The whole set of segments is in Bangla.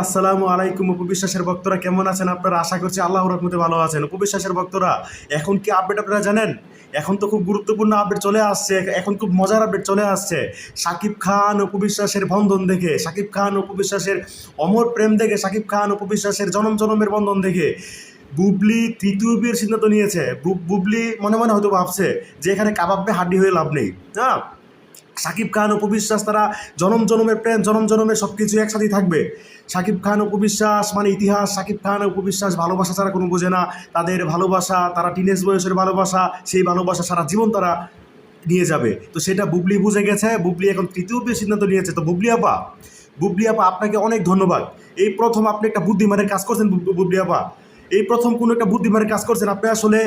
আসসালামু আলাইকুম। উপবিশ্বাসের ভক্তরা কেমন আছেন আপনারা? আশা করছি আল্লাহর রহমতে ভালো আছেন। উপবিশ্বাসের ভক্তরা, এখন কি আপডেট আপনারা জানেন? এখন তো খুব গুরুত্বপূর্ণ আপডেট চলে আসছে, এখন খুব মজার আপডেট চলে আসছে। শাকিব খান উপবিশ্বাসের বন্ধন দেখে, শাকিব খান উপবিশ্বাসের অমর প্রেম দেখে, শাকিব খান উপবিশ্বাসের জনম জনমের বন্ধন দেখে বুবলি তৃতীয় বিয়ের সিদ্ধান্ত নিয়েছে। বুবলি মনে মনে হয়তো ভাবছে যে এখানে কাবাবে হাড্ডি হয়ে লাভ নেই। হ্যাঁ, শাকিব খান উপবিশ্বাস তারা জনম জনমের প্রেম, জনম জনমের সব কিছু একসাথেই থাকবে। শাকিব খান উপবিশ্বাস মানে ইতিহাস। শাকিব খান উপবিশ্বাস ভালোবাসা ছাড়া কোনো বোঝে না। তাদের ভালোবাসা, তারা টিনেজ বয়সের ভালোবাসা, সেই ভালোবাসা সারা জীবন তারা নিয়ে যাবে। তো সেটা বুবলি বুঝে গেছে। বুবলি এখন তৃতীয় বিয়ের সিদ্ধান্ত নিয়েছে। তো বুবলি আপা আপনাকে অনেক ধন্যবাদ। এই প্রথম আপনি একটা বুদ্ধিমানের কাজ করছেন বুবলি আপা। এই প্রথম কোনো একটা বুদ্ধিমানের কাজ করছেন আপনি। আসলে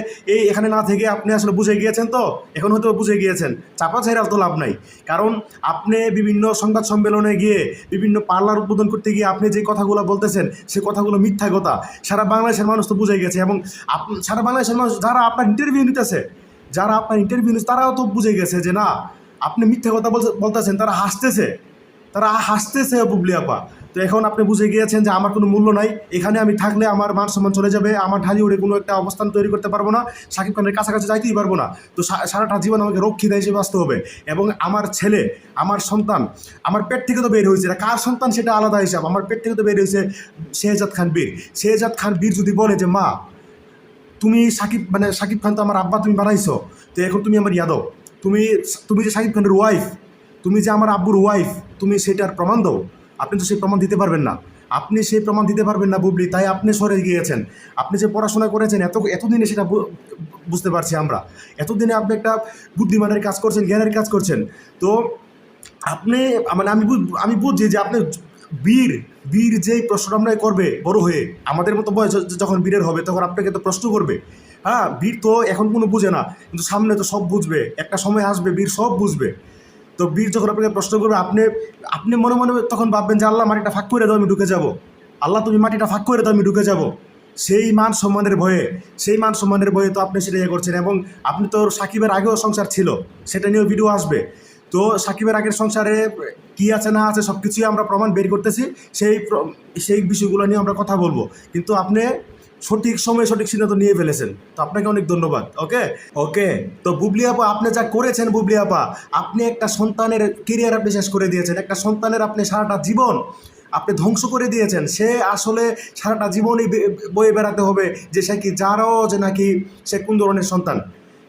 এখানে না থেকে আপনি আসলে বুঝে গিয়েছেন। তো এখন হয়তো বুঝে গিয়েছেন, চাপা ছেড়ে তো লাভ নাই। কারণ আপনি বিভিন্ন সংবাদ সম্মেলনে গিয়ে, বিভিন্ন পার্লার উদ্বোধন করতে গিয়ে আপনি যে কথাগুলো বলতেছেন সে কথাগুলো মিথ্যা কথা। সারা বাংলাদেশের মানুষ তো বুঝে গেছে। এবং সারা বাংলাদেশের মানুষ যারা আপনার ইন্টারভিউ নিতেছে, তারাও তো বুঝে গেছে যে না, আপনি মিথ্যা কথা বলতেছেন। তারা হাসতেছে বুবলি আপা। তো এখন আপনি বুঝে গিয়েছেন যে আমার কোনো মূল্য নাই। এখানে আমি থাকলে আমার মান সম্মান চলে যাবে। আমার ঢালিউডে কোনো একটা অবস্থান তৈরি করতে পারবো না। শাকিব খানের কাছাকাছি যাইতেই পারবো না। তো সারাটা জীবন আমাকে রক্ষিতা হিসেবে আসতে হবে। এবং আমার ছেলে, আমার সন্তান আমার পেট থেকে তো বের হয়েছে। এটা কার সন্তান সেটা আলাদা হিসাব। আমার পেট থেকে তো বের হয়েছে শেহজাদ খান বীর। শেহজাদ খান বীর যদি বলে যে মা, তুমি শাকিব খান তো আমার আব্বা, তুমি বানাইছো, তো এখন তুমি আমার ইয়াদব, তুমি যে শাকিব খানের ওয়াইফ, তুমি যে আমার আব্বুর ওয়াইফ, তুমি সেটার প্রমাণ দাও। আপনি তো সেই প্রমাণ দিতে পারবেন না। বুবলি। তাই আপনি সরে গিয়েছেন। আপনি যে পড়াশোনা করেছেন এতদিনে সেটা বুঝতে পারছি আমরা। এতদিনে আপনি একটা বুদ্ধিমানের কাজ করছেন, জ্ঞানের কাজ করছেন। তো আপনি মানে আমি বুঝছি যে আপনি বীর বীর যেই প্রশ্ন আপনাকে করবে বড় হয়ে, আমাদের মতো বয়স যখন বীরের হবে তখন আপনাকে তো প্রশ্ন করবে। হ্যাঁ, বীর তো এখন কোনো বুঝে না, কিন্তু সামনে তো সব বুঝবে। একটা সময় আসবে বীর সব বুঝবে। তো বীর যখন আপনাকে প্রশ্ন করবে, আপনি মনে মনে তখন ভাববেন যে আল্লাহ মাটিটা ফাঁক করে দাও, আমি ঢুকে যাব। আল্লাহ তুমি মাটিটা ফাঁক করে দাও, আমি ঢুকে যাব। সেই মান সম্মানের ভয়ে তো আপনি সেটা করছেন। এবং আপনি তো সাকিবের আগেও সংসার ছিল, সেটা নিয়েও ভিডিও আসবে। তো সাকিবের আগের সংসারে কি আছে না আছে সব কিছুই আমরা প্রমাণ বের করতেছি। সেই বিষয়গুলো নিয়ে আমরা কথা বলবো। কিন্তু আপনি সঠিক সময়ে সঠিক সিদ্ধান্ত নিয়ে ফেলেছেন। তো আপনাকে অনেক ধন্যবাদ। ওকে। তো বুবলি আপা, আপনি যা করেছেন বুবলি আপা, আপনি একটা সন্তানের কেরিয়ার আপনি শেষ করে দিয়েছেন। একটা সন্তানের আপনি সারাটা জীবন আপনি ধ্বংস করে দিয়েছেন। সে আসলে সারাটা জীবনই বয়ে বেড়াতে হবে যে সে কি যারও যে নাকি সে কোন ধরনের সন্তান।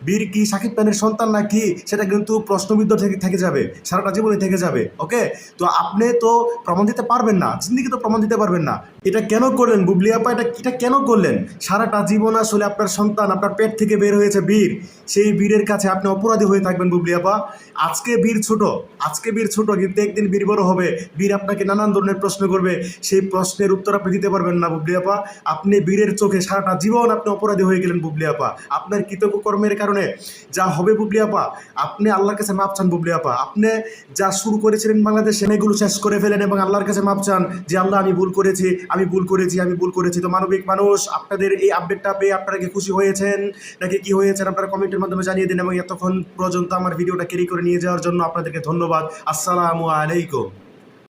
বীর কি শাকিব খানের সন্তান নাকি, সেটা কিন্তু প্রশ্নবিদ্ধ থেকে যাবে, সারাটা জীবনে থেকে যাবে। ওকে। তো আপনি তো প্রমাণ দিতে পারবেন না, জিন্দিগি তো প্রমাণ দিতে পারবেন না। এটা কেন করলেন বুবলি আপা? এটা কেন করলেন? সারাটা জীবন আসলে আপনার সন্তান আপনার পেট থেকে বের হয়েছে বীর, সেই বীরের কাছে আপনি অপরাধী হয়ে থাকবেন বুবলি আপা। আজকে বীর ছোট, কিন্তু একদিন বীর বড় হবে। বীর আপনাকে নানান ধরনের প্রশ্ন করবে, সেই প্রশ্নের উত্তর আপনি দিতে পারবেন না বুবলি আপা। আপনি বীরের চোখে সারাটা জীবন আপনি অপরাধী হয়ে গেলেন বুবলি আপা। আপনার কৃতজ্ঞ কর্মের কারণে যা হবে বুবলি আপা, আপনি আল্লাহর কাছে মাপ চান বুবলি আপা। আপনি যা শুরু করেছিলেন বাংলাদেশে এগুলো শেষ করে ফেলেন এবং আল্লাহর কাছে মাপ চান যে আল্লাহ, আমি ভুল করেছি। তো মানবিক মানুষ, আপনাদের এই আপডেটটা পেয়ে আপনারা কি খুশি হয়েছেন নাকি কি হয়েছেন আপনারা কমেন্টের মাধ্যমে জানিয়ে দিন। এবং এতক্ষণ পর্যন্ত আমার ভিডিওটা ক্যারি করে নিয়ে যাওয়ার জন্য আপনাদেরকে ধন্যবাদ। আসসালামু আলাইকুম।